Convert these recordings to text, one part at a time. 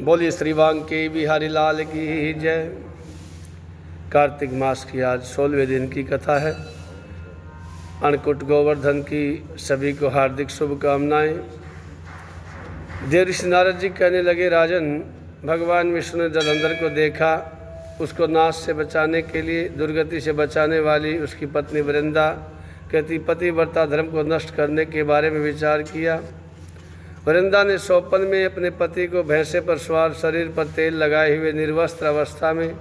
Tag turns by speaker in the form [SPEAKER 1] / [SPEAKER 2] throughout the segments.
[SPEAKER 1] बोलिए श्री वांके बिहारी लाल की जय। कार्तिक मास की आज 16वें दिन की कथा है। अन्नकूट गोवर्धन की सभी को हार्दिक शुभकामनाएं। देव ऋषि नारद जी कहने लगे, राजन, भगवान विष्णु ने जलंधर को देखा। उसको नाश से बचाने के लिए, दुर्गति से बचाने वाली उसकी पत्नी वृंदा कहती पतिव्रता धर्म को नष्ट करने के बारे में विचार किया। वृंदा ने सोपन में अपने पति को भैंसे पर सवार, शरीर पर तेल लगाए हुए, निर्वस्त्र अवस्था में,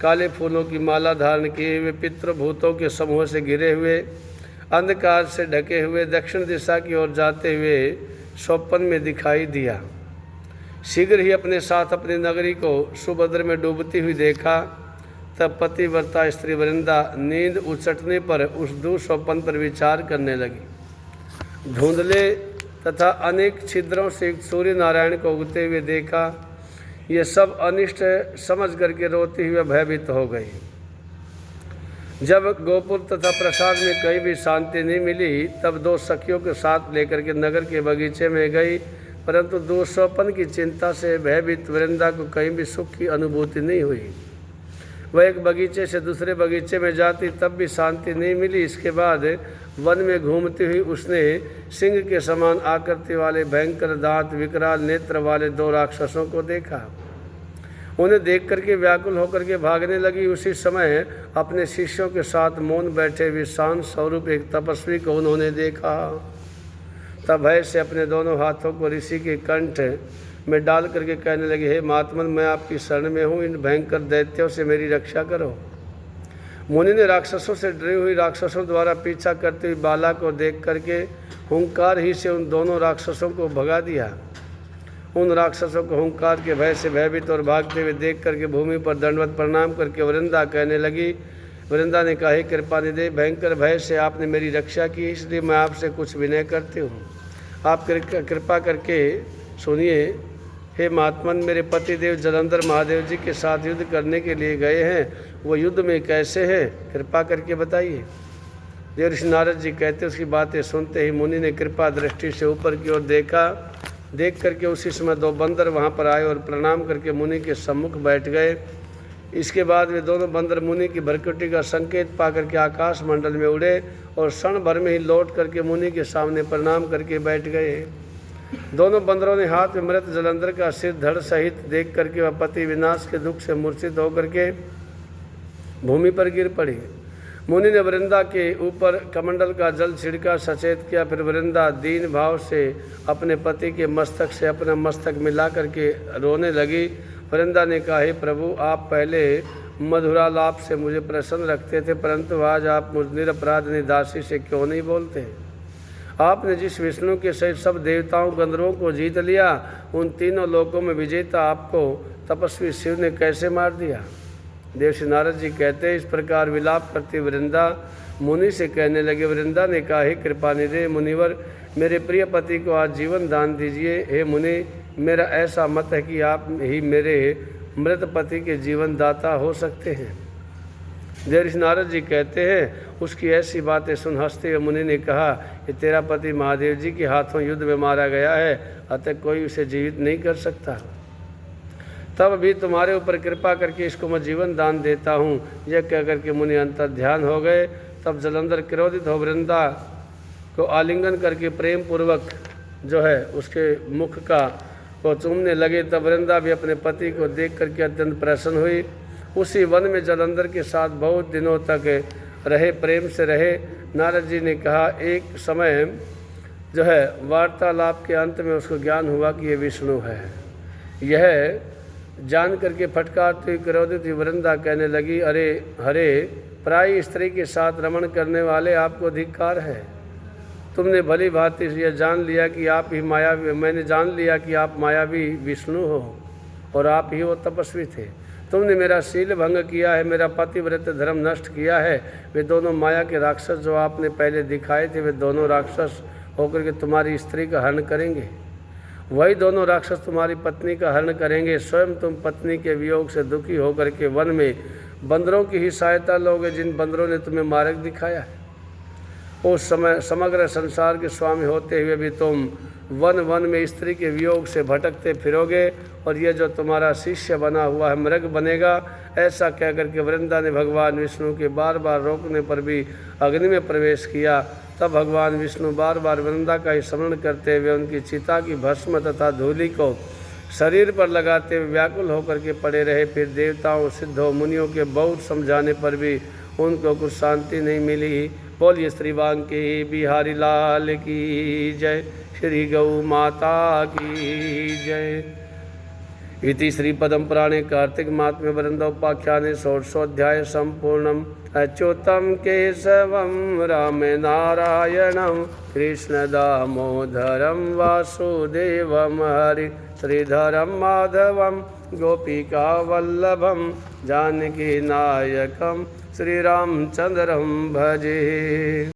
[SPEAKER 1] काले फूलों की माला धारण किए हुए, पितृभूतों के समूह से घिरे हुए, अंधकार से ढके हुए दक्षिण दिशा की ओर जाते हुए सोपन में दिखाई दिया। शीघ्र ही अपने साथ अपनी नगरी को सुभद्र में डूबती हुई देखा। तब पतिव्रता स्त्री वृंदा नींद उचटने पर उस दुःस्वप्न पर विचार करने लगी। धुंधले तथा अनेक छिद्रों से सूर्य नारायण को उगते हुए देखा। ये सब अनिष्ट समझ करके रोती हुई भयभीत हो गई। जब गोपुर तथा प्रसाद में कहीं भी शांति नहीं मिली, तब दो सखियों के साथ लेकर के नगर के बगीचे में गई, परंतु दुःस्वप्न की चिंता से भयभीत वृंदा को कहीं भी सुख की अनुभूति नहीं हुई। वह एक बगीचे से दूसरे बगीचे में जाती, तब भी शांति नहीं मिली। इसके बाद वन में घूमती हुई उसने सिंह के समान आकृति वाले, भयंकर दांत, विकराल नेत्र वाले दो राक्षसों को देखा। उन्हें देख करके व्याकुल होकर के भागने लगी। उसी समय अपने शिष्यों के साथ मौन बैठे हुए शांत स्वरूप एक तपस्वी को उन्होंने देखा। तब भय से अपने दोनों हाथों को ऋषि के कंठ में डाल करके कहने लगे, हे महात्मन, मैं आपकी शरण में हूँ, इन भयंकर दैत्यों से मेरी रक्षा करो। मुनि ने राक्षसों से डरी हुई राक्षसों द्वारा पीछा करती हुई बाला को देख करके हुंकार ही से उन दोनों राक्षसों को भगा दिया। उन राक्षसों को हुंकार के भय से भयभीत और भागते हुए देख करके भूमि पर दंडवत प्रणाम करके वृंदा कहने लगी। वृंदा ने कहा, हे कृपानिधि, भयंकर भय से आपने मेरी रक्षा की, इसलिए मैं आपसे कुछ विनय करती हूँ। आप कृपा करके सुनिए। हे महात्मन, मेरे पतिदेव जलंधर महादेव जी के साथ युद्ध करने के लिए गए हैं। वो युद्ध में कैसे है, कृपा करके बताइए। देव ऋषि नारद जी कहते, उसकी बातें सुनते ही मुनि ने कृपा दृष्टि से ऊपर की ओर देखा। देख करके उसी समय दो बंदर वहाँ पर आए और प्रणाम करके मुनि के सम्मुख बैठ गए। इसके बाद वे दोनों बंदर मुनि की भरकुटी का संकेत पा करके आकाश मंडल में उड़े और क्षण भर में ही लौट करके मुनि के सामने प्रणाम करके बैठ गए। दोनों बंदरों ने हाथ में मृत जलंधर का सिर धड़ सहित देख करके वह पति विनाश के दुख से मूर्छित होकर के भूमि पर गिर पड़ी। मुनि ने वृंदा के ऊपर कमंडल का जल छिड़का, सचेत किया। फिर वृंदा दीन भाव से अपने पति के मस्तक से अपना मस्तक मिला करके रोने लगी। वृंदा ने कहा, हे प्रभु, आप पहले मधुरालाप से मुझे प्रसन्न रखते थे, परंतु आज आप मुझ निरपराध दासी से क्यों नहीं बोलते? आपने जिस विष्णु के सहित सब देवताओं गंधर्वों को जीत लिया, उन तीनों लोकों में विजेता आपको तपस्वी शिव ने कैसे मार दिया? देव श्री नारद जी कहते हैं, इस प्रकार विलाप करती वृंदा मुनि से कहने लगे। वृंदा ने कहा, हे कृपानिधि मुनिवर, मेरे प्रिय पति को आज जीवन दान दीजिए। हे मुनि, मेरा ऐसा मत है कि आप ही मेरे मृत पति के जीवन दाता हो सकते हैं। देव ऋषि नारद जी कहते हैं, उसकी ऐसी बातें सुन हंसते हुए मुनि ने कहा कि तेरा पति महादेव जी के हाथों युद्ध में मारा गया है, अतः कोई उसे जीवित नहीं कर सकता। तब भी तुम्हारे ऊपर कृपा करके इसको मैं जीवन दान देता हूँ। यह कह करके मुनि अंतर ध्यान हो गए। तब जलंधर क्रोधित हो वृंदा को आलिंगन करके प्रेम पूर्वक जो है उसके मुख का को चूमने लगे। तब वृंदा भी अपने पति को देख करके अत्यंत प्रसन्न हुई। उसी वन में जलंधर के साथ बहुत दिनों तक रहे, प्रेम से रहे। नारद जी ने कहा, एक समय जो है वार्तालाप के अंत में उसको ज्ञान हुआ कि ये विष्णु है। यह जान करके फटकारती हुई क्रोधित हुई वृंदा कहने लगी, अरे हरे, प्राय स्त्री के साथ रमण करने वाले, आपको धिक्कार है। तुमने भली भांति यह जान लिया कि आप ही मायावी, मैंने जान लिया कि आप मायावी विष्णु हो और आप ही वो तपस्वी थे। तुमने मेरा शील भंग किया है, मेरा पतिव्रत धर्म नष्ट किया है। वे दोनों माया के राक्षस जो आपने पहले दिखाए थे, वे दोनों राक्षस होकर के तुम्हारी स्त्री का हरण करेंगे। वही दोनों राक्षस तुम्हारी पत्नी का हरण करेंगे। स्वयं तुम पत्नी के वियोग से दुखी होकर के वन में बंदरों की ही सहायता लोगे, जिन बंदरों ने तुम्हें मार्ग दिखाया है। उस समय समग्र संसार के स्वामी होते हुए भी तुम वन वन में स्त्री के वियोग से भटकते फिरोगे और ये जो तुम्हारा शिष्य बना हुआ है मृग बनेगा। ऐसा कह करके वृंदा ने भगवान विष्णु के बार बार रोकने पर भी अग्नि में प्रवेश किया। तब भगवान विष्णु बार बार वृंदा का ही स्मरण करते हुए उनकी चिता की भस्म तथा धूलि को शरीर पर लगाते हुए व्याकुल होकर के पड़े रहे। फिर देवताओं सिद्धों मुनियों के बहुत समझाने पर भी उनको कुछ शांति नहीं मिली। बोलिए श्री बांके बिहारी लाल की जय, श्री गौ माता की जय। इति श्री पदम पुराणे कार्तिक मात्म्य वृंदोपाख्याने षोडशोऽध्याय संपूर्णम्। अच्युतं केशवं राम नारायणं कृष्ण दामोदरं वासुदेवं हरि श्रीधरं माधवं गोपिका वल्लभं जानकी नायकं श्रीरामचंद्रं भजे।